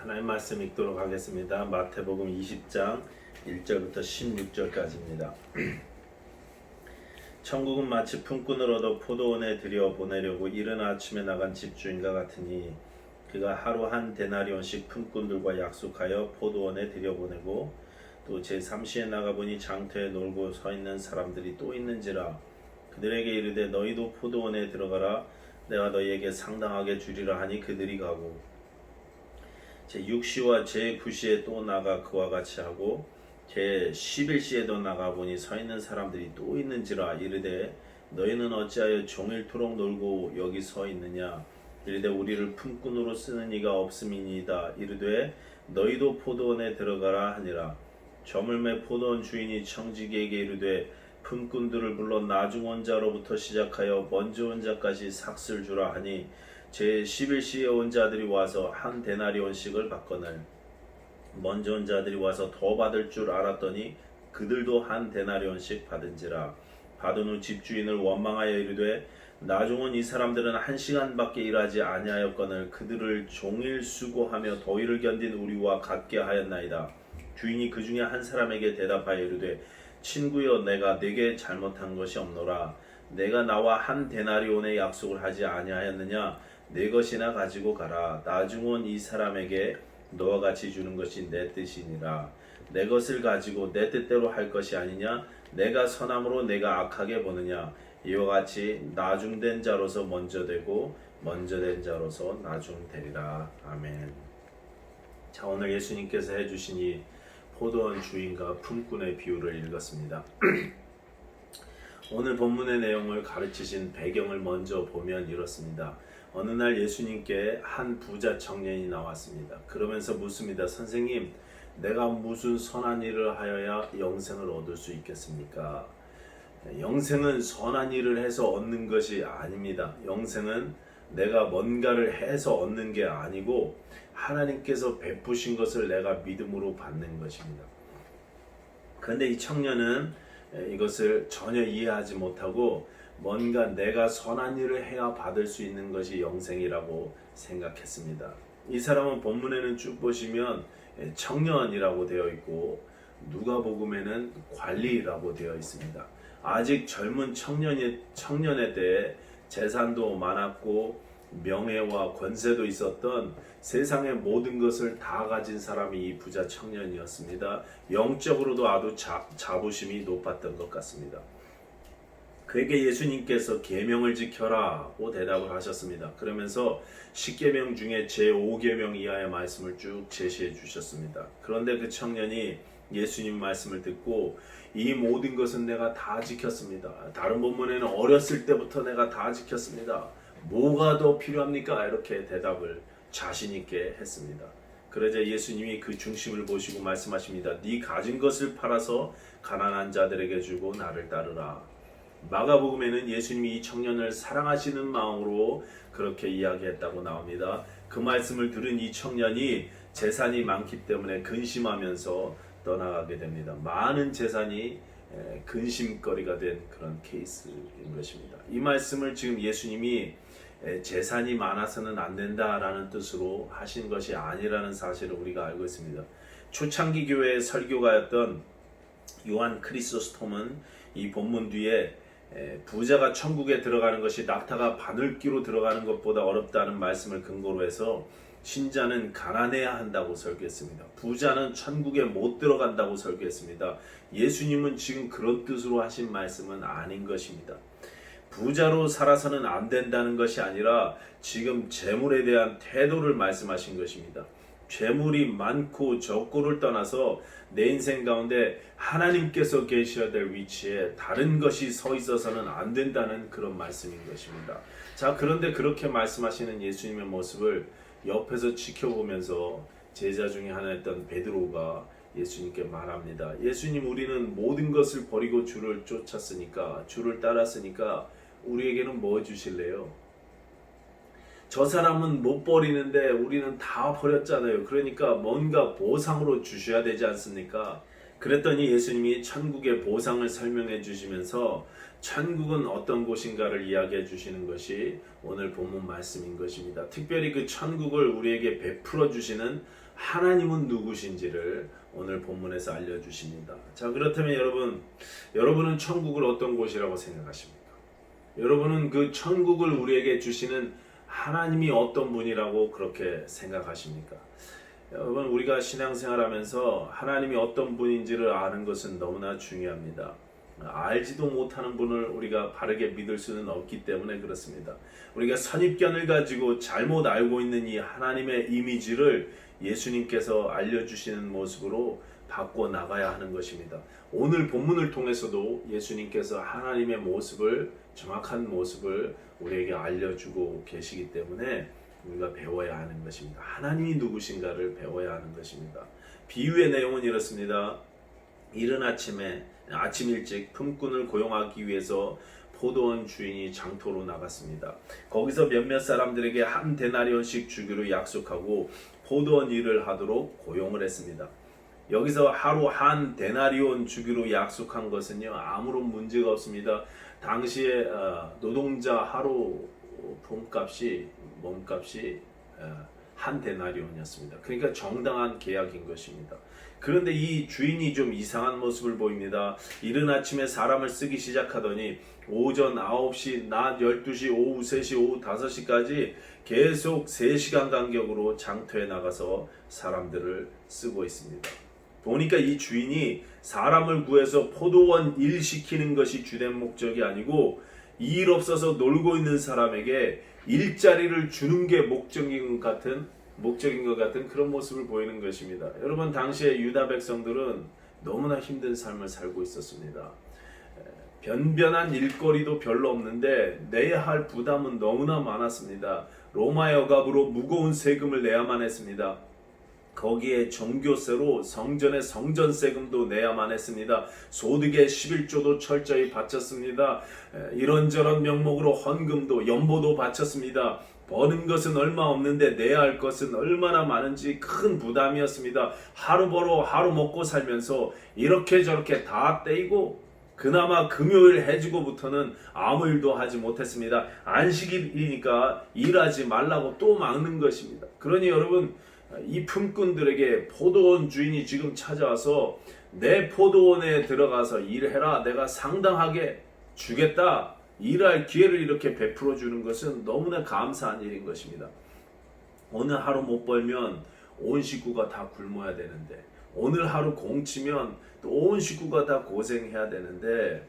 하나님 말씀 읽도록 하겠습니다. 마태복음 20장 1절부터 16절까지입니다. 천국은 마치 품꾼을 얻어 포도원에 들여 보내려고 이른 아침에 나간 집주인과 같으니 그가 하루 한 데나리온씩 품꾼들과 약속하여 포도원에 들여보내고 또 제3시에 나가보니 장터에 놀고 서 있는 사람들이 또 있는지라. 그들에게 이르되 너희도 포도원에 들어가라. 내가 너희에게 상당하게 주리라 하니 그들이 가고 제6시와 제9시에 또 나가 그와 같이 하고 제11시에도 나가보니 서 있는 사람들이 또 있는지라. 이르되 너희는 어찌하여 종일토록 놀고 여기 서 있느냐. 이르되 우리를 품꾼으로 쓰는 이가 없음이니이다. 이르되 너희도 포도원에 들어가라 하니라. 저물매 포도원 주인이 청지기에게 이르되 품꾼들을 불러 나중 온 자로부터 시작하여 먼저 온 자까지 삭슬 주라 하니 제11시에 온 자들이 와서 한 데나리온씩을 받거늘 먼저 온 자들이 와서 더 받을 줄 알았더니 그들도 한 데나리온씩 받은지라. 받은 후 집주인을 원망하여 이르되 나중 온 이 사람들은 1시간밖에 일하지 아니하였거늘 그들을 종일 수고하며 더위를 견딘 우리와 같게 하였나이다. 주인이 그 중에 한 사람에게 대답하여 이르되 친구여, 내가 네게 잘못한 것이 없노라. 내가 나와 한 데나리온의 약속을 하지 아니하였느냐. 네 것이나 가지고 가라. 나중 온 이 사람에게 너와 같이 주는 것이 내 뜻이니라. 내 것을 가지고 내 뜻대로 할 것이 아니냐. 내가 선함으로 내가 악하게 보느냐. 이와 같이 나중된 자로서 먼저 되고 먼저 된 자로서 나중되리라. 아멘. 자, 오늘 예수님께서 해주신 이 포도원 주인과 품꾼의 비유를 읽었습니다. 오늘 본문의 내용을 가르치신 배경을 먼저 보면 이렇습니다. 어느 날 예수님께 한 부자 청년이 나왔습니다. 그러면서 묻습니다. 선생님, 내가 무슨 선한 일을 하여야 영생을 얻을 수 있겠습니까? 영생은 선한 일을 해서 얻는 것이 아닙니다. 영생은 내가 뭔가를 해서 얻는 게 아니고 하나님께서 베푸신 것을 내가 믿음으로 받는 것입니다. 그런데 이 청년은 이것을 전혀 이해하지 못하고 뭔가 내가 선한 일을 해야 받을 수 있는 것이 영생이라고 생각했습니다. 이 사람은 본문에는 쭉 보시면 청년이라고 되어 있고 누가복음에는 관리라고 되어 있습니다. 아직 젊은 청년의 때에 재산도 많았고 명예와 권세도 있었던 세상의 모든 것을 다 가진 사람이 이 부자 청년이었습니다. 영적으로도 아주 자부심이 높았던 것 같습니다. 그에게 예수님께서 계명을 지켜라고 대답을 하셨습니다. 그러면서 10계명 중에 제5계명 이하의 말씀을 쭉 제시해 주셨습니다. 그런데 그 청년이 예수님 말씀을 듣고 이 모든 것은 내가 다 지켰습니다. 다른 본문에는 어렸을 때부터 내가 다 지켰습니다. 뭐가 더 필요합니까? 이렇게 대답을 자신 있게 했습니다. 그러자 예수님이 그 중심을 보시고 말씀하십니다. 네 가진 것을 팔아서 가난한 자들에게 주고 나를 따르라. 마가복음에는 예수님이 이 청년을 사랑하시는 마음으로 그렇게 이야기했다고 나옵니다. 그 말씀을 들은 이 청년이 재산이 많기 때문에 근심하면서 떠나가게 됩니다. 많은 재산이 근심거리가 된 그런 케이스인 것입니다. 이 말씀을 지금 예수님이 재산이 많아서는 안 된다라는 뜻으로 하신 것이 아니라는 사실을 우리가 알고 있습니다. 초창기 교회의 설교가였던 요한 크리소스톰은 이 본문 뒤에 부자가 천국에 들어가는 것이 낙타가 바늘기로 들어가는 것보다 어렵다는 말씀을 근거로 해서 신자는 가난해야 한다고 설교했습니다. 부자는 천국에 못 들어간다고 설교했습니다. 예수님은 지금 그런 뜻으로 하신 말씀은 아닌 것입니다. 부자로 살아서는 안 된다는 것이 아니라 지금 재물에 대한 태도를 말씀하신 것입니다. 재물이 많고 적고를 떠나서 내 인생 가운데 하나님께서 계셔야 될 위치에 다른 것이 서 있어서는 안 된다는 그런 말씀인 것입니다. 자, 그런데 그렇게 말씀하시는 예수님의 모습을 옆에서 지켜보면서 제자 중에 하나였던 베드로가 예수님께 말합니다. 예수님, 우리는 모든 것을 버리고 주를 쫓았으니까, 주를 따랐으니까 우리에게는 뭐 주실래요? 저 사람은 못 버리는데 우리는 다 버렸잖아요. 그러니까 뭔가 보상으로 주셔야 되지 않습니까? 그랬더니 예수님이 천국의 보상을 설명해 주시면서 천국은 어떤 곳인가를 이야기해 주시는 것이 오늘 본문 말씀인 것입니다. 특별히 그 천국을 우리에게 베풀어 주시는 하나님은 누구신지를 오늘 본문에서 알려주십니다. 자, 그렇다면 여러분은 천국을 어떤 곳이라고 생각하십니까? 여러분은 그 천국을 우리에게 주시는 하나님이 어떤 분이라고 그렇게 생각하십니까? 여러분, 우리가 신앙생활하면서 하나님이 어떤 분인지를 아는 것은 너무나 중요합니다. 알지도 못하는 분을 우리가 바르게 믿을 수는 없기 때문에 그렇습니다. 우리가 선입견을 가지고 잘못 알고 있는 이 하나님의 이미지를 예수님께서 알려주시는 모습으로 바꿔 나가야 하는 것입니다. 오늘 본문을 통해서도 예수님께서 하나님의 모습을, 정확한 모습을 우리에게 알려주고 계시기 때문에 우리가 배워야 하는 것입니다. 하나님이 누구신가를 배워야 하는 것입니다. 비유의 내용은 이렇습니다. 이른 아침에 아침 일찍 품꾼을 고용하기 위해서 포도원 주인이 장터로 나갔습니다. 거기서 몇몇 사람들에게 한 데나리온씩 주기로 약속하고 포도원 일을 하도록 고용을 했습니다. 여기서 하루 한 데나리온 주기로 약속한 것은요, 아무런 문제가 없습니다. 당시에 노동자 하루 몸값이 한 데나리온이었습니다. 그러니까 정당한 계약인 것입니다. 그런데 이 주인이 좀 이상한 모습을 보입니다. 이른 아침에 사람을 쓰기 시작하더니 오전 9시, 낮 12시, 오후 3시, 오후 5시까지 계속 3시간 간격으로 장터에 나가서 사람들을 쓰고 있습니다. 보니까 이 주인이 사람을 구해서 포도원 일 시키는 것이 주된 목적이 아니고 일 없어서 놀고 있는 사람에게 일자리를 주는 게 목적인 것 같은 그런 모습을 보이는 것입니다. 여러분, 당시에 유다 백성들은 너무나 힘든 삶을 살고 있었습니다. 변변한 일거리도 별로 없는데 내야 할 부담은 너무나 많았습니다. 로마의 억압으로 무거운 세금을 내야만 했습니다. 거기에 종교세로 성전의 성전세금도 내야만 했습니다. 소득의 11조도 철저히 바쳤습니다. 이런저런 명목으로 헌금도 연보도 바쳤습니다. 버는 것은 얼마 없는데 내야 할 것은 얼마나 많은지 큰 부담이었습니다. 하루 벌어 하루 먹고 살면서 이렇게 저렇게 다 떼이고 그나마 금요일 해지고부터는 아무 일도 하지 못했습니다. 안식일이니까 일하지 말라고 또 막는 것입니다. 그러니 여러분, 이 품꾼들에게 포도원 주인이 지금 찾아와서 내 포도원에 들어가서 일해라, 내가 상당하게 주겠다, 일할 기회를 이렇게 베풀어 주는 것은 너무나 감사한 일인 것입니다. 오늘 하루 못 벌면 온 식구가 다 굶어야 되는데, 오늘 하루 공치면 또 온 식구가 다 고생해야 되는데,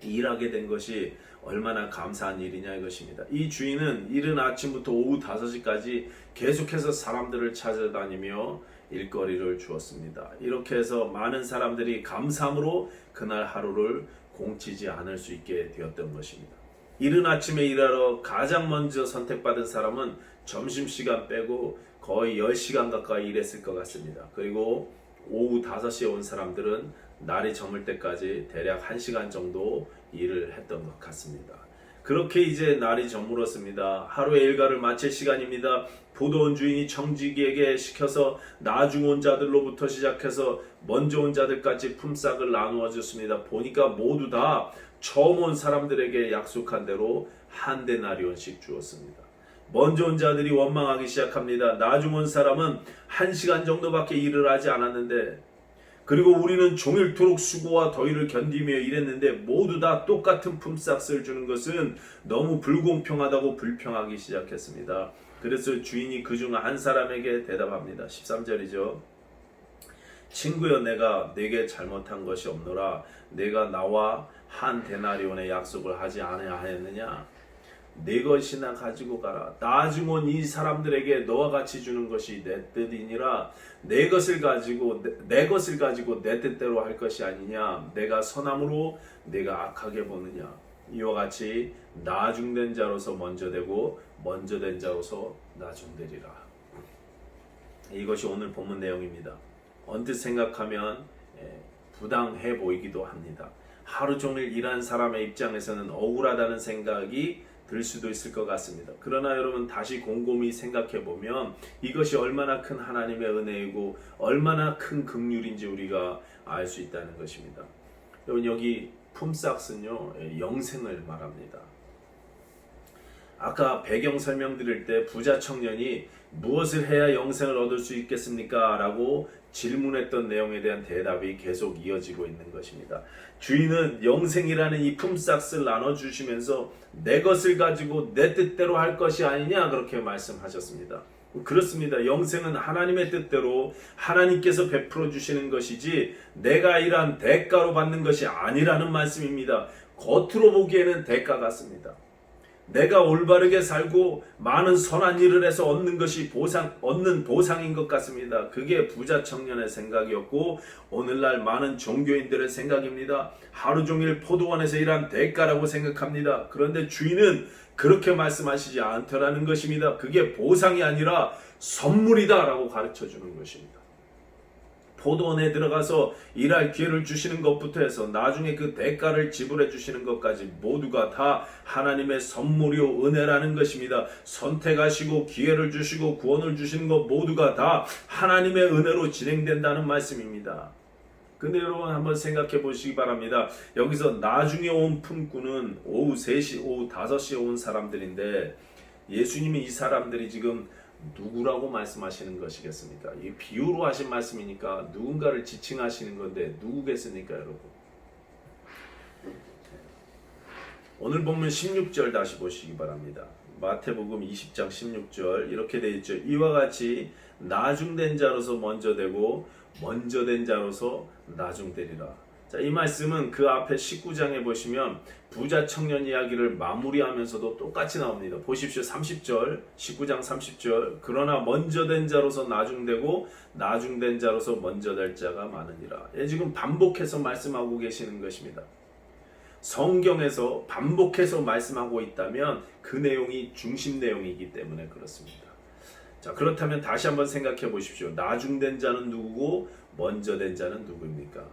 일하게 된 것이 얼마나 감사한 일이냐 이것입니다. 이 주인은 이른 아침부터 오후 5시까지 계속해서 사람들을 찾아다니며 일거리를 주었습니다. 이렇게 해서 많은 사람들이 감사함으로 그날 하루를 공치지 않을 수 있게 되었던 것입니다. 이른 아침에 일하러 가장 먼저 선택받은 사람은 점심시간 빼고 거의 10시간 가까이 일했을 것 같습니다. 그리고 오후 5시에 온 사람들은 날이 저물 때까지 대략 1시간 정도 일을 했던 것 같습니다. 그렇게 이제 날이 저물었습니다. 하루의 일과를 마칠 시간입니다. 포도원 주인이 청지기에게 시켜서 나중 온 자들로부터 시작해서 먼저 온 자들까지 품삯을 나누어 줬습니다. 보니까 모두 다 처음 온 사람들에게 약속한 대로 한 데나리온씩 주었습니다. 먼저 온 자들이 원망하기 시작합니다. 나중 온 사람은 1시간 정도밖에 일을 하지 않았는데, 그리고 우리는 종일토록 수고와 더위를 견디며 일했는데 모두 다 똑같은 품삯을 주는 것은 너무 불공평하다고 불평하기 시작했습니다. 그래서 주인이 그중 한 사람에게 대답합니다. 13절이죠. 친구여, 내가 네게 잘못한 것이 없노라. 내가 나와 한 데나리온의 약속을 하지 않아야하였느냐? 네 것이나 가지고 가라. 나중 온 이 사람들에게 너와 같이 주는 것이 내 뜻이니라. 내 것을 가지고 내 뜻대로 할 것이 아니냐? 내가 선함으로 내가 악하게 보느냐? 이와 같이 나중된 자로서 먼저 되고 먼저 된 자로서 나중되리라. 이것이 오늘 본문 내용입니다. 언뜻 생각하면 부당해 보이기도 합니다. 하루 종일 일한 사람의 입장에서는 억울하다는 생각이 들 수도 있을 것 같습니다. 그러나 여러분 다시 곰곰이 생각해 보면 이것이 얼마나 큰 하나님의 은혜이고 얼마나 큰 긍휼인지 우리가 알 수 있다는 것입니다. 여러분 여기 품삯은요 영생을 말합니다. 아까 배경 설명드릴 때 부자 청년이 무엇을 해야 영생을 얻을 수 있겠습니까? 라고 질문했던 내용에 대한 대답이 계속 이어지고 있는 것입니다. 주인은 영생이라는 이 품삯을 나눠주시면서 내 것을 가지고 내 뜻대로 할 것이 아니냐 그렇게 말씀하셨습니다. 그렇습니다. 영생은 하나님의 뜻대로 하나님께서 베풀어 주시는 것이지 내가 일한 대가로 받는 것이 아니라는 말씀입니다. 겉으로 보기에는 대가 같습니다. 내가 올바르게 살고 많은 선한 일을 해서 얻는 것이 얻는 보상인 것 같습니다. 그게 부자 청년의 생각이었고 오늘날 많은 종교인들의 생각입니다. 하루 종일 포도원에서 일한 대가라고 생각합니다. 그런데 주인은 그렇게 말씀하시지 않더라는 것입니다. 그게 보상이 아니라 선물이다 라고 가르쳐 주는 것입니다. 포도원에 들어가서 일할 기회를 주시는 것부터 해서 나중에 그 대가를 지불해 주시는 것까지 모두가 다 하나님의 선물이요 은혜라는 것입니다. 선택하시고 기회를 주시고 구원을 주시는 것 모두가 다 하나님의 은혜로 진행된다는 말씀입니다. 근데 여러분 한번 생각해 보시기 바랍니다. 여기서 나중에 온 품꾼은 오후 3시, 오후 5시에 온 사람들인데 예수님이 이 사람들이 지금 누구라고 말씀하시는 것이겠습니까? 이 비유로 하신 말씀이니까 누군가를 지칭하시는 건데 누구겠습니까, 여러분? 오늘 본문 16절 다시 보시기 바랍니다. 마태복음 20장 16절 이렇게 되어 있죠. 이와 같이 나중된 자로서 먼저 되고 먼저 된 자로서 나중되리라. 자, 이 말씀은 그 앞에 19장에 보시면 부자 청년 이야기를 마무리하면서도 똑같이 나옵니다. 보십시오. 30절, 19장 30절. 그러나 먼저 된 자로서 나중되고 나중된 자로서 먼저 될 자가 많으니라. 지금 반복해서 말씀하고 계시는 것입니다. 성경에서 반복해서 말씀하고 있다면 그 내용이 중심 내용이기 때문에 그렇습니다. 자, 그렇다면 다시 한번 생각해 보십시오. 나중된 자는 누구고 먼저 된 자는 누구입니까?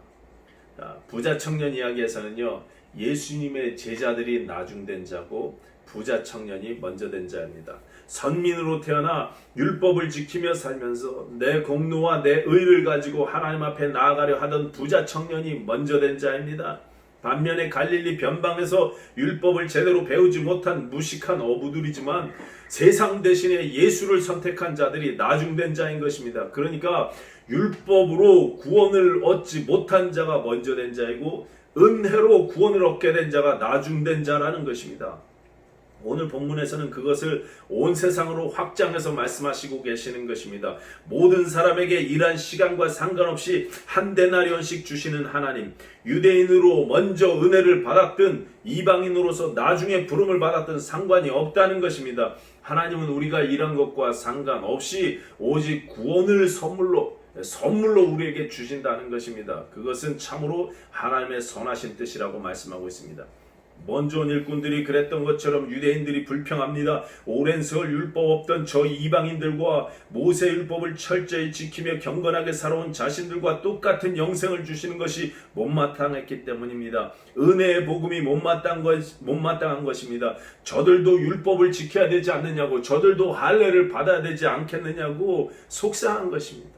자, 부자 청년 이야기에서는요, 예수님의 제자들이 나중된 자고 부자 청년이 먼저 된 자입니다. 선민으로 태어나 율법을 지키며 살면서 내 공로와 내 의를 가지고 하나님 앞에 나아가려 하던 부자 청년이 먼저 된 자입니다. 반면에 갈릴리 변방에서 율법을 제대로 배우지 못한 무식한 어부들이지만 세상 대신에 예수를 선택한 자들이 나중된 자인 것입니다. 그러니까 율법으로 구원을 얻지 못한 자가 먼저 된 자이고 은혜로 구원을 얻게 된 자가 나중된 자라는 것입니다. 오늘 본문에서는 그것을 온 세상으로 확장해서 말씀하시고 계시는 것입니다. 모든 사람에게 일한 시간과 상관없이 한 데나리온씩 주시는 하나님, 유대인으로 먼저 은혜를 받았든 이방인으로서 나중에 부름을 받았든 상관이 없다는 것입니다. 하나님은 우리가 일한 것과 상관없이 오직 구원을 선물로 우리에게 주신다는 것입니다. 그것은 참으로 하나님의 선하신 뜻이라고 말씀하고 있습니다. 먼저 온 일꾼들이 그랬던 것처럼 유대인들이 불평합니다. 오랜 세월 율법 없던 저 이방인들과 모세 율법을 철저히 지키며 경건하게 살아온 자신들과 똑같은 영생을 주시는 것이 못마땅했기 때문입니다. 은혜의 복음이 못마땅한 것입니다. 저들도 율법을 지켜야 되지 않느냐고, 저들도 할례를 받아야 되지 않겠느냐고 속상한 것입니다.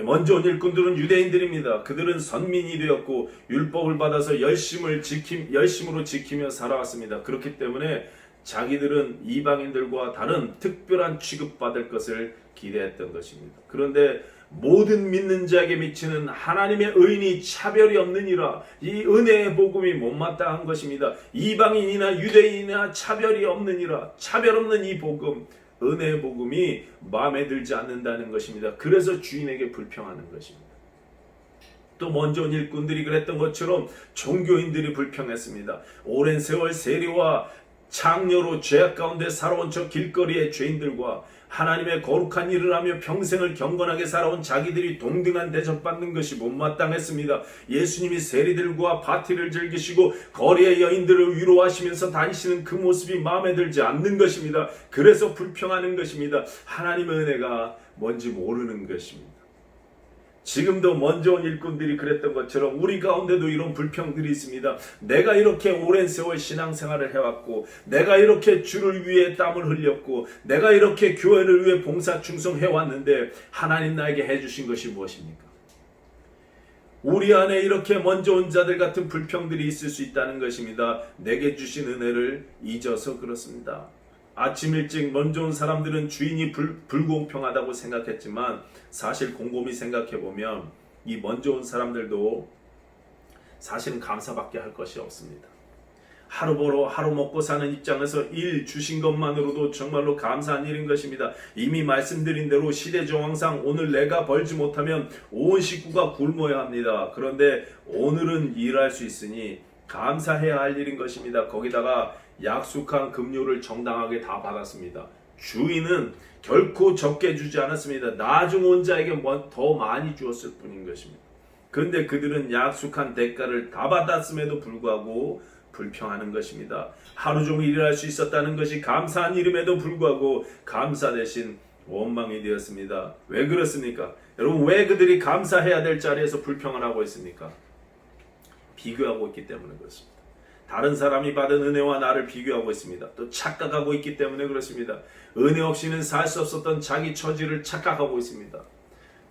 먼저 온 일꾼들은 유대인들입니다. 그들은 선민이 되었고 율법을 받아서 열심으로 지키며 살아왔습니다. 그렇기 때문에 자기들은 이방인들과 다른 특별한 취급받을 것을 기대했던 것입니다. 그런데 모든 믿는 자에게 미치는 하나님의 의인이 차별이 없느니라. 이 은혜의 복음이 못마땅한 것입니다. 이방인이나 유대인이나 차별이 없느니라. 차별 없는 이 복음, 은혜의 복음이 마음에 들지 않는다는 것입니다. 그래서 주인에게 불평하는 것입니다. 또 먼저 온 일꾼들이 그랬던 것처럼 종교인들이 불평했습니다. 오랜 세월 세리와 창녀로 죄악 가운데 살아온 저 길거리의 죄인들과 하나님의 거룩한 일을 하며 평생을 경건하게 살아온 자기들이 동등한 대접받는 것이 못마땅했습니다. 예수님이 세리들과 파티를 즐기시고 거리의 여인들을 위로하시면서 다니시는 그 모습이 마음에 들지 않는 것입니다. 그래서 불평하는 것입니다. 하나님의 은혜가 뭔지 모르는 것입니다. 지금도 먼저 온 일꾼들이 그랬던 것처럼 우리 가운데도 이런 불평들이 있습니다. 내가 이렇게 오랜 세월 신앙생활을 해왔고, 내가 이렇게 주를 위해 땀을 흘렸고, 내가 이렇게 교회를 위해 봉사 충성해왔는데 하나님 나에게 해주신 것이 무엇입니까? 우리 안에 이렇게 먼저 온 자들 같은 불평들이 있을 수 있다는 것입니다. 내게 주신 은혜를 잊어서 그렇습니다. 아침 일찍 먼저 온 사람들은 주인이 불공평하다고 생각했지만 사실 곰곰이 생각해보면 이 먼저 온 사람들도 사실은 감사밖에 할 것이 없습니다. 하루 벌어 하루 먹고 사는 입장에서 일 주신 것만으로도 정말로 감사한 일인 것입니다. 이미 말씀드린 대로 시대정황상 오늘 내가 벌지 못하면 온 식구가 굶어야 합니다. 그런데 오늘은 일할 수 있으니 감사해야 할 일인 것입니다. 거기다가 약속한 급료를 정당하게 다 받았습니다. 주인은 결코 적게 주지 않았습니다. 나중 온 자에게 더 많이 주었을 뿐인 것입니다. 그런데 그들은 약속한 대가를 다 받았음에도 불구하고 불평하는 것입니다. 하루 종일 일할 수 있었다는 것이 감사한 일임에도 불구하고 감사 대신 원망이 되었습니다. 왜 그렇습니까? 여러분, 왜 그들이 감사해야 될 자리에서 불평을 하고 있습니까? 비교하고 있기 때문에 그렇습니다. 다른 사람이 받은 은혜와 나를 비교하고 있습니다. 또 착각하고 있기 때문에 그렇습니다. 은혜 없이는 살 수 없었던 자기 처지를 착각하고 있습니다.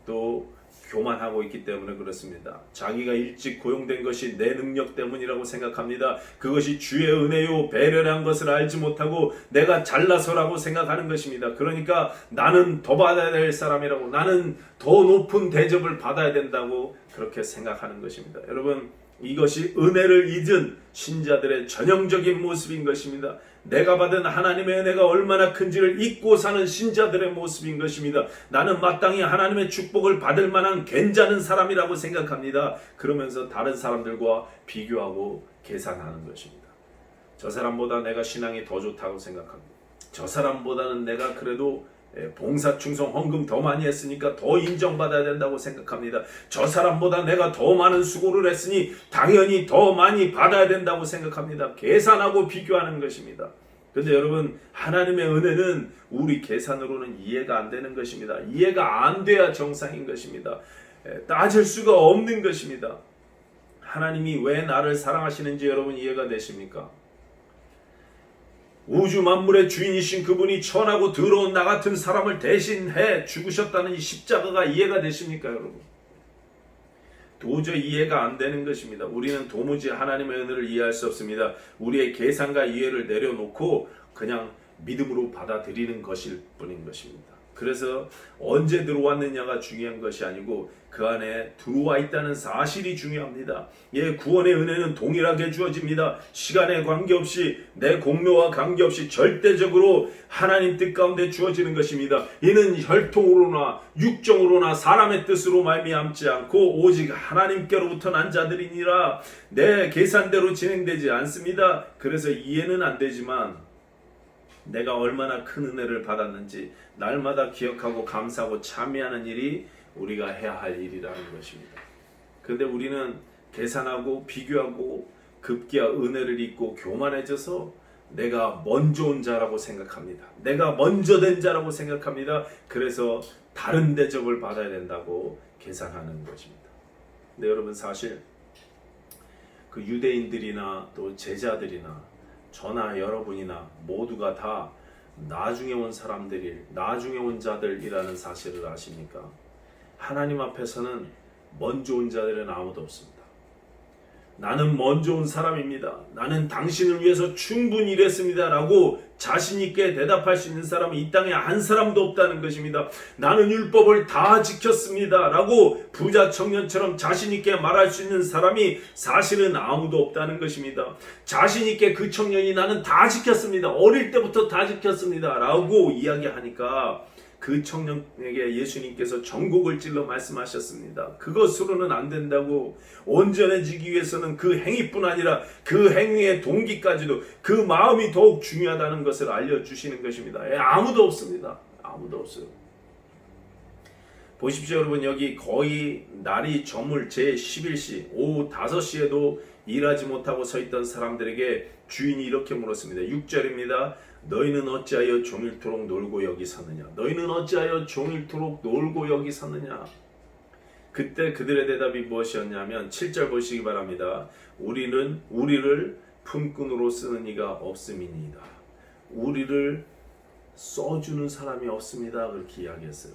또 교만하고 있기 때문에 그렇습니다. 자기가 일찍 고용된 것이 내 능력 때문이라고 생각합니다. 그것이 주의 은혜요 배려란 것을 알지 못하고 내가 잘나서라고 생각하는 것입니다. 그러니까 나는 더 받아야 될 사람이라고, 나는 더 높은 대접을 받아야 된다고 그렇게 생각하는 것입니다. 여러분, 이것이 은혜를 잊은 신자들의 전형적인 모습인 것입니다. 내가 받은 하나님의 은혜가 얼마나 큰지를 잊고 사는 신자들의 모습인 것입니다. 나는 마땅히 하나님의 축복을 받을 만한 괜찮은 사람이라고 생각합니다. 그러면서 다른 사람들과 비교하고 계산하는 것입니다. 저 사람보다 내가 신앙이 더 좋다고 생각합니다. 저 사람보다는 내가 그래도 봉사 충성 헌금 더 많이 했으니까 더 인정받아야 된다고 생각합니다. 저 사람보다 내가 더 많은 수고를 했으니 당연히 더 많이 받아야 된다고 생각합니다. 계산하고 비교하는 것입니다. 그런데 여러분, 하나님의 은혜는 우리 계산으로는 이해가 안 되는 것입니다. 이해가 안 돼야 정상인 것입니다. 따질 수가 없는 것입니다. 하나님이 왜 나를 사랑하시는지 여러분 이해가 되십니까? 우주 만물의 주인이신 그분이 천하고 더러운 나 같은 사람을 대신해 죽으셨다는 이 십자가가 이해가 되십니까, 여러분? 도저히 이해가 안 되는 것입니다. 우리는 도무지 하나님의 은혜를 이해할 수 없습니다. 우리의 계산과 이해를 내려놓고 그냥 믿음으로 받아들이는 것일 뿐인 것입니다. 그래서 언제 들어왔느냐가 중요한 것이 아니고 그 안에 들어와 있다는 사실이 중요합니다. 구원의 은혜는 동일하게 주어집니다. 시간에 관계없이, 내 공로와 관계없이 절대적으로 하나님 뜻 가운데 주어지는 것입니다. 이는 혈통으로나 육정으로나 사람의 뜻으로 말미암지 않고 오직 하나님께로부터 난 자들이니라. 내 계산대로 진행되지 않습니다. 그래서 이해는 안 되지만 내가 얼마나 큰 은혜를 받았는지 날마다 기억하고 감사하고 참여하는 일이 우리가 해야 할 일이라는 것입니다. 그런데 우리는 계산하고 비교하고 급기야 은혜를 잊고 교만해져서 내가 먼저 온 자라고 생각합니다. 내가 먼저 된 자라고 생각합니다. 그래서 다른 대접을 받아야 된다고 계산하는 것입니다. 근데 여러분, 사실 그 유대인들이나 또 제자들이나 저나 여러분이나 모두가 다 나중에 온 사람들이, 나중에 온 자들이라는 사실을 아십니까? 하나님 앞에서는 먼저 온 자들은 아무도 없습니다. 나는 먼저 온 사람입니다. 나는 당신을 위해서 충분히 일했습니다 라고 자신 있게 대답할 수 있는 사람은 이 땅에 한 사람도 없다는 것입니다. 나는 율법을 다 지켰습니다 라고 부자 청년처럼 자신 있게 말할 수 있는 사람이 사실은 아무도 없다는 것입니다. 자신 있게 그 청년이 나는 다 지켰습니다, 어릴 때부터 다 지켰습니다 라고 이야기하니까 그 청년에게 예수님께서 전곡을 찔러 말씀하셨습니다. 그것으로는 안 된다고. 온전해지기 위해서는 그 행위뿐 아니라 그 행위의 동기까지도, 그 마음이 더욱 중요하다는 것을 알려주시는 것입니다. 아무도 없습니다. 아무도 없어요. 보십시오, 여러분. 여기 거의 날이 저물 제11시 오후 5시에도 일하지 못하고 서 있던 사람들에게 주인이 이렇게 물었습니다. 6절입니다. 너희는 어찌하여 종일토록 놀고 여기 섰느냐? 너희는 어찌하여 종일토록 놀고 여기 섰느냐? 그때 그들의 대답이 무엇이었냐면 7절 보시기 바랍니다. 우리를 품꾼으로 쓰는 이가 없음이니이다. 우리를 써주는 사람이 없습니다. 그렇게 이야기했어요.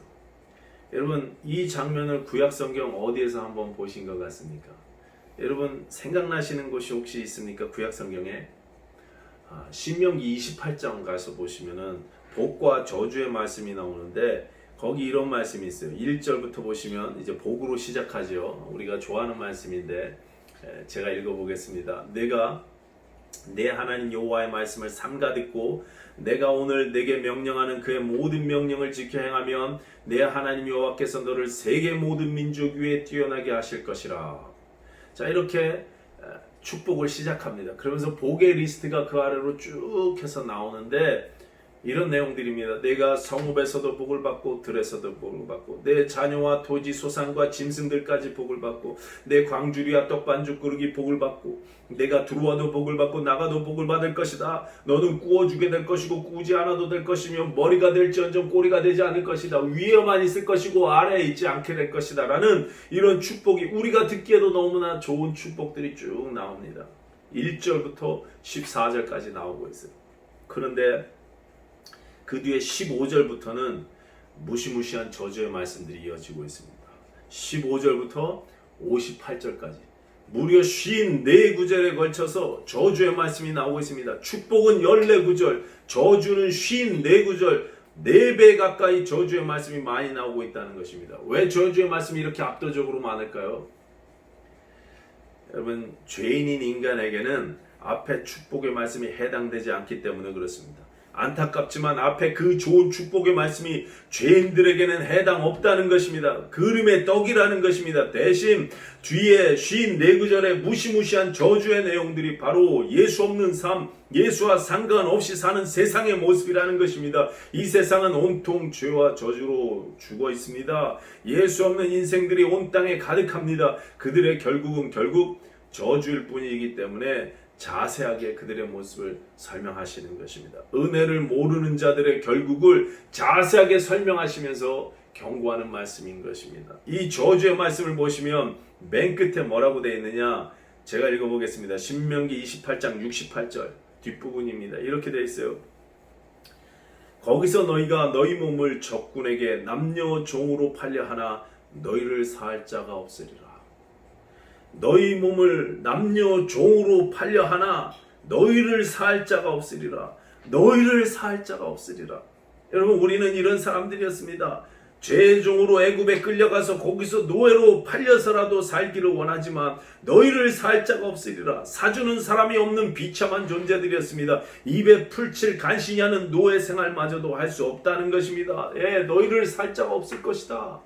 여러분, 이 장면을 구약성경 어디에서 한번 보신 것 같습니까? 여러분, 생각나시는 곳이 혹시 있습니까? 구약성경에 신명기 28장 가서 보시면은 복과 저주의 말씀이 나오는데 거기 이런 말씀이 있어요. 1절부터 보시면 이제 복으로 시작하죠. 우리가 좋아하는 말씀인데 제가 읽어보겠습니다. 내가 내 하나님 여호와의 말씀을 삼가 듣고 내가 오늘 내게 명령하는 그의 모든 명령을 지켜 행하면 내 하나님 여호와께서 너를 세계 모든 민족 위에 뛰어나게 하실 것이라. 자, 이렇게 축복을 시작합니다. 그러면서 복의 리스트가 그 아래로 쭉 해서 나오는데 이런 내용들입니다. 내가 성읍에서도 복을 받고 들에서도 복을 받고 내 자녀와 토지 소산과 짐승들까지 복을 받고 내 광주리와 떡반죽 그릇이 복을 받고 내가 들어와도 복을 받고 나가도 복을 받을 것이다. 너는 구워주게 될 것이고 구우지 않아도 될 것이며 머리가 될지언정 꼬리가 되지 않을 것이다. 위에만 있을 것이고 아래에 있지 않게 될 것이다. 라는 이런 축복이 우리가 듣기에도 너무나 좋은 축복들이 쭉 나옵니다. 1절부터 14절까지 나오고 있어요. 그런데 그 뒤에 15절부터는 무시무시한 저주의 말씀들이 이어지고 있습니다. 15절부터 58절까지 무려 54구절에 걸쳐서 저주의 말씀이 나오고 있습니다. 축복은 14구절, 저주는 54구절, 4배 가까이 저주의 말씀이 많이 나오고 있다는 것입니다. 왜 저주의 말씀이 이렇게 압도적으로 많을까요? 여러분, 죄인인 인간에게는 앞에 축복의 말씀이 해당되지 않기 때문에 그렇습니다. 안타깝지만 앞에 그 좋은 축복의 말씀이 죄인들에게는 해당 없다는 것입니다. 그름의 떡이라는 것입니다. 대신 뒤에 54구절의 무시무시한 저주의 내용들이 바로 예수 없는 삶, 예수와 상관없이 사는 세상의 모습이라는 것입니다. 이 세상은 온통 죄와 저주로 죽어 있습니다. 예수 없는 인생들이 온 땅에 가득합니다. 그들의 결국은 결국 저주일 뿐이기 때문에 자세하게 그들의 모습을 설명하시는 것입니다. 은혜를 모르는 자들의 결국을 자세하게 설명하시면서 경고하는 말씀인 것입니다. 이 저주의 말씀을 보시면 맨 끝에 뭐라고 되어 있느냐? 제가 읽어보겠습니다. 신명기 28장 68절 뒷부분입니다. 이렇게 되어 있어요. 거기서 너희가 너희 몸을 적군에게 남녀 종으로 팔려 하나 너희를 살 자가 없으리라. 너희 몸을 남녀 종으로 팔려 하나 너희를 살 자가 없으리라. 너희를 살 자가 없으리라. 여러분, 우리는 이런 사람들이었습니다. 죄의 종으로 애굽에 끌려가서 거기서 노예로 팔려서라도 살기를 원하지만 너희를 살 자가 없으리라. 사주는 사람이 없는 비참한 존재들이었습니다. 입에 풀칠 간신히 하는 노예 생활마저도 할 수 없다는 것입니다. 너희를 살 자가 없을 것이다.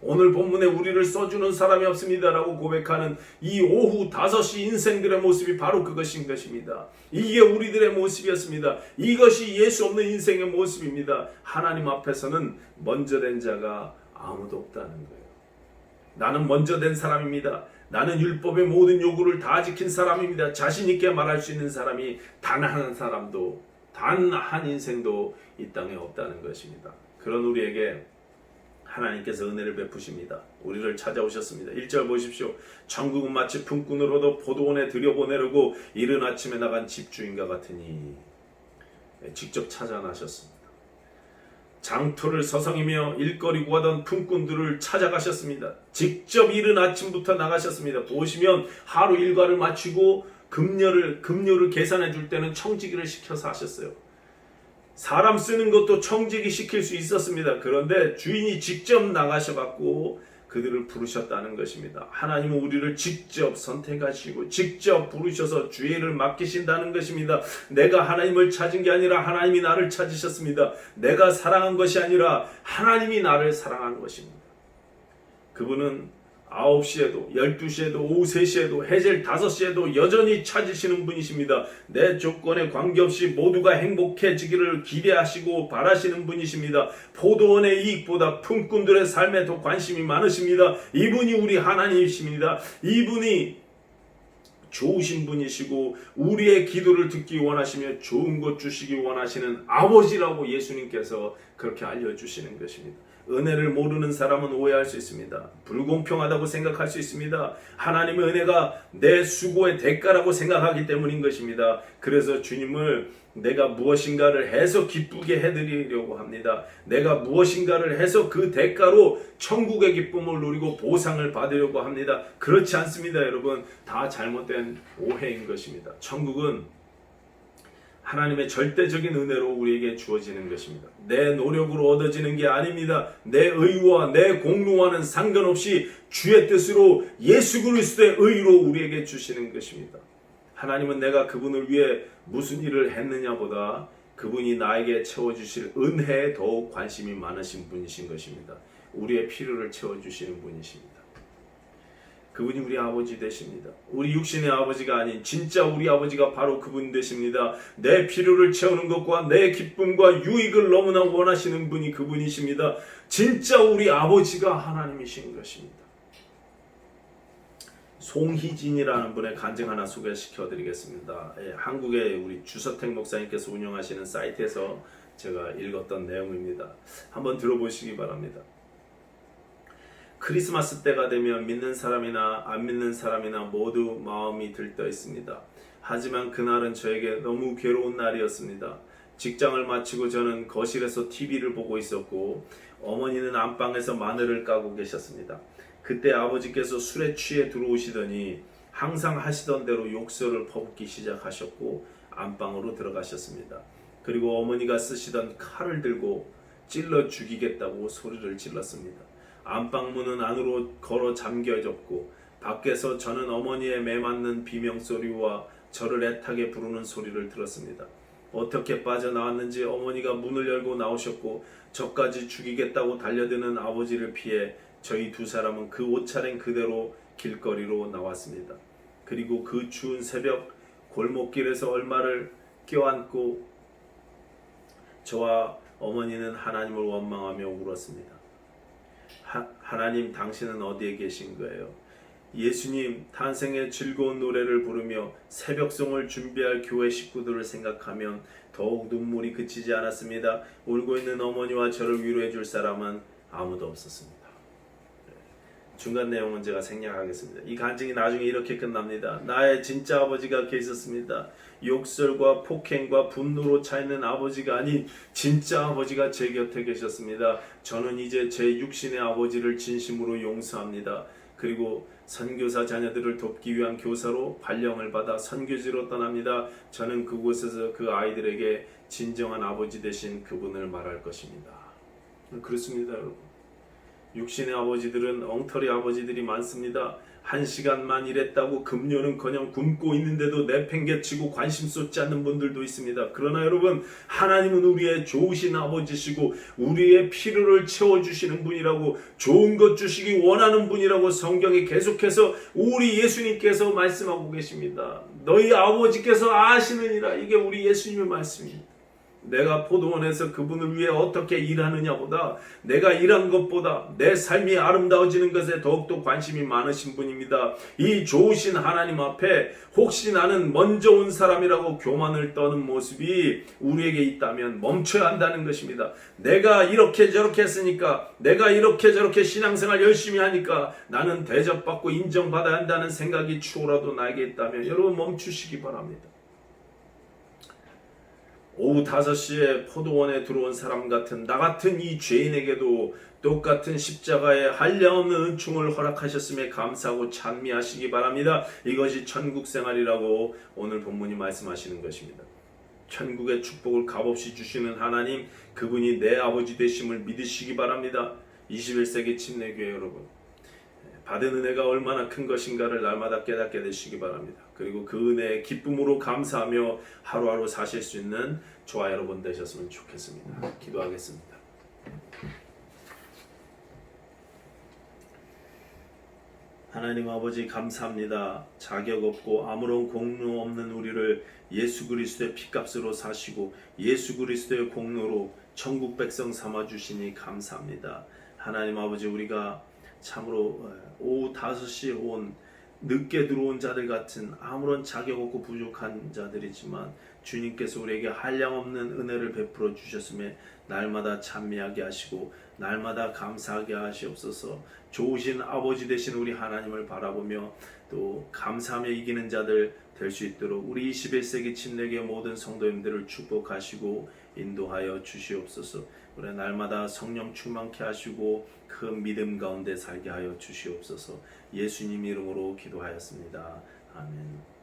오늘 본문에 우리를 써주는 사람이 없습니다라고 고백하는 이 오후 5시 인생들의 모습이 바로 그것인 것입니다. 이게 우리들의 모습이었습니다. 이것이 예수 없는 인생의 모습입니다. 하나님 앞에서는 먼저 된 자가 아무도 없다는 거예요. 나는 먼저 된 사람입니다. 나는 율법의 모든 요구를 다 지킨 사람입니다. 자신 있게 말할 수 있는 사람이 단 한 사람도, 단 한 인생도 이 땅에 없다는 것입니다. 그런 우리에게 하나님께서 은혜를 베푸십니다. 우리를 찾아오셨습니다. 1절 보십시오. 천국은 마치 품꾼으로도 포도원에 들여보내려고 이른 아침에 나간 집주인과 같으니. 직접 찾아 나셨습니다. 장터를 서성이며 일거리 구하던 품꾼들을 찾아가셨습니다. 직접 이른 아침부터 나가셨습니다. 보시면 하루 일과를 마치고 급료를 계산해 줄 때는 청지기를 시켜서 하셨어요. 사람 쓰는 것도 청지기 시킬 수 있었습니다. 그런데 주인이 직접 나가셔갖고 그들을 부르셨다는 것입니다. 하나님은 우리를 직접 선택하시고 직접 부르셔서 주의를 맡기신다는 것입니다. 내가 하나님을 찾은 게 아니라 하나님이 나를 찾으셨습니다. 내가 사랑한 것이 아니라 하나님이 나를 사랑한 것입니다. 그분은 9시에도 12시에도 오후 3시에도 해질 5시에도 여전히 찾으시는 분이십니다. 내 조건에 관계없이 모두가 행복해지기를 기대하시고 바라시는 분이십니다. 포도원의 이익보다 품꾼들의 삶에 더 관심이 많으십니다. 이분이 우리 하나님이십니다. 이분이 좋으신 분이시고 우리의 기도를 듣기 원하시며 좋은 것 주시기 원하시는 아버지라고 예수님께서 그렇게 알려주시는 것입니다. 은혜를 모르는 사람은 오해할 수 있습니다. 불공평하다고 생각할 수 있습니다. 하나님의 은혜가 내 수고의 대가라고 생각하기 때문인 것입니다. 그래서 주님을 내가 무엇인가를 해서 기쁘게 해드리려고 합니다. 내가 무엇인가를 해서 그 대가로 천국의 기쁨을 누리고 보상을 받으려고 합니다. 그렇지 않습니다, 여러분. 다 잘못된 오해인 것입니다. 천국은 하나님의 절대적인 은혜로 우리에게 주어지는 것입니다. 내 노력으로 얻어지는 게 아닙니다. 내 의와 내 공로와는 상관없이 주의 뜻으로 예수 그리스도의 의로 우리에게 주시는 것입니다. 하나님은 내가 그분을 위해 무슨 일을 했느냐보다 그분이 나에게 채워주실 은혜에 더욱 관심이 많으신 분이신 것입니다. 우리의 필요를 채워주시는 분이십니다. 그분이 우리 아버지 되십니다. 우리 육신의 아버지가 아닌 진짜 우리 아버지가 바로 그분 되십니다. 내 필요를 채우는 것과 내 기쁨과 유익을 너무나 원하시는 분이 그분이십니다. 진짜 우리 아버지가 하나님이신 것입니다. 송희진이라는 분의 간증 하나 소개시켜 드리겠습니다. 한국의 우리 주서택 목사님께서 운영하시는 사이트에서 제가 읽었던 내용입니다. 한번 들어보시기 바랍니다. 크리스마스 때가 되면 믿는 사람이나 안 믿는 사람이나 모두 마음이 들떠 있습니다. 하지만 그날은 저에게 너무 괴로운 날이었습니다. 직장을 마치고 저는 거실에서 TV를 보고 있었고 어머니는 안방에서 마늘을 까고 계셨습니다. 그때 아버지께서 술에 취해 들어오시더니 항상 하시던 대로 욕설을 퍼붓기 시작하셨고 안방으로 들어가셨습니다. 그리고 어머니가 쓰시던 칼을 들고 찔러 죽이겠다고 소리를 질렀습니다. 안방문은 안으로 걸어 잠겨졌고 밖에서 저는 어머니의 매맞는 비명소리와 저를 애타게 부르는 소리를 들었습니다. 어떻게 빠져나왔는지 어머니가 문을 열고 나오셨고 저까지 죽이겠다고 달려드는 아버지를 피해 저희 두 사람은 그 옷차림 그대로 길거리로 나왔습니다. 그리고 그 추운 새벽 골목길에서 얼마를 껴안고 저와 어머니는 하나님을 원망하며 울었습니다. 하나님, 당신은 어디에 계신 거예요? 예수님, 탄생의 즐거운 노래를 부르며 새벽송을 준비할 교회 식구들을 생각하면 더욱 눈물이 그치지 않았습니다. 울고 있는 어머니와 저를 위로해 줄 사람은 아무도 없었습니다. 중간 내용은 제가 생략하겠습니다. 이 간증이 나중에 이렇게 끝납니다. 나의 진짜 아버지가 계셨습니다. 욕설과 폭행과 분노로 차있는 아버지가 아닌 진짜 아버지가 제 곁에 계셨습니다. 저는 이제 제 육신의 아버지를 진심으로 용서합니다. 그리고 선교사 자녀들을 돕기 위한 교사로 발령을 받아 선교지로 떠납니다. 저는 그곳에서 그 아이들에게 진정한 아버지 되신 그분을 말할 것입니다. 그렇습니다, 여러분. 육신의 아버지들은 엉터리 아버지들이 많습니다. 1시간만 일했다고 급료는커녕 굶고 있는데도 내팽개치고 관심 쏟지 않는 분들도 있습니다. 그러나 여러분, 하나님은 우리의 좋으신 아버지시고 우리의 필요를 채워주시는 분이라고, 좋은 것 주시기 원하는 분이라고 성경에 계속해서 우리 예수님께서 말씀하고 계십니다. 너희 아버지께서 아시느니라. 이게 우리 예수님의 말씀입니다. 내가 포도원에서 그분을 위해 어떻게 일하느냐보다 내가 일한 것보다 내 삶이 아름다워지는 것에 더욱더 관심이 많으신 분입니다. 이 좋으신 하나님 앞에 혹시 나는 먼저 온 사람이라고 교만을 떠는 모습이 우리에게 있다면 멈춰야 한다는 것입니다. 내가 이렇게 저렇게 했으니까, 내가 이렇게 저렇게 신앙생활 열심히 하니까 나는 대접받고 인정받아야 한다는 생각이 추호라도 나에게 있다면 여러분 멈추시기 바랍니다. 오후 5시에 포도원에 들어온 사람 같은 나 같은 이 죄인에게도 똑같은 십자가의 한량없는 은총을 허락하셨음에 감사하고 찬미하시기 바랍니다. 이것이 천국 생활이라고 오늘 본문이 말씀하시는 것입니다. 천국의 축복을 값없이 주시는 하나님, 그분이 내 아버지 되심을 믿으시기 바랍니다. 21세기 침례교회 여러분, 받은 은혜가 얼마나 큰 것인가를 날마다 깨닫게 되시기 바랍니다. 그리고 그 은혜의 기쁨으로 감사하며 하루하루 사실 수 있는 저와 여러분 되셨으면 좋겠습니다. 기도하겠습니다. 하나님 아버지, 감사합니다. 자격 없고 아무런 공로 없는 우리를 예수 그리스도의 피값으로 사시고 예수 그리스도의 공로로 천국 백성 삼아주시니 감사합니다. 하나님 아버지, 우리가 참으로 오후 5시에 온 늦게 들어온 자들 같은 아무런 자격 없고 부족한 자들이지만 주님께서 우리에게 한량없는 은혜를 베풀어 주셨음에 날마다 찬미하게 하시고 날마다 감사하게 하시옵소서. 좋으신 아버지 되신 우리 하나님을 바라보며 또 감사하며 이기는 자들 될 수 있도록 우리 21세기 침례교회 모든 성도님들을 축복하시고 인도하여 주시옵소서. 우리 날마다 성령 충만케 하시고 큰 믿음 가운데 살게 하여 주시옵소서. 예수님 이름으로 기도하였습니다. 아멘.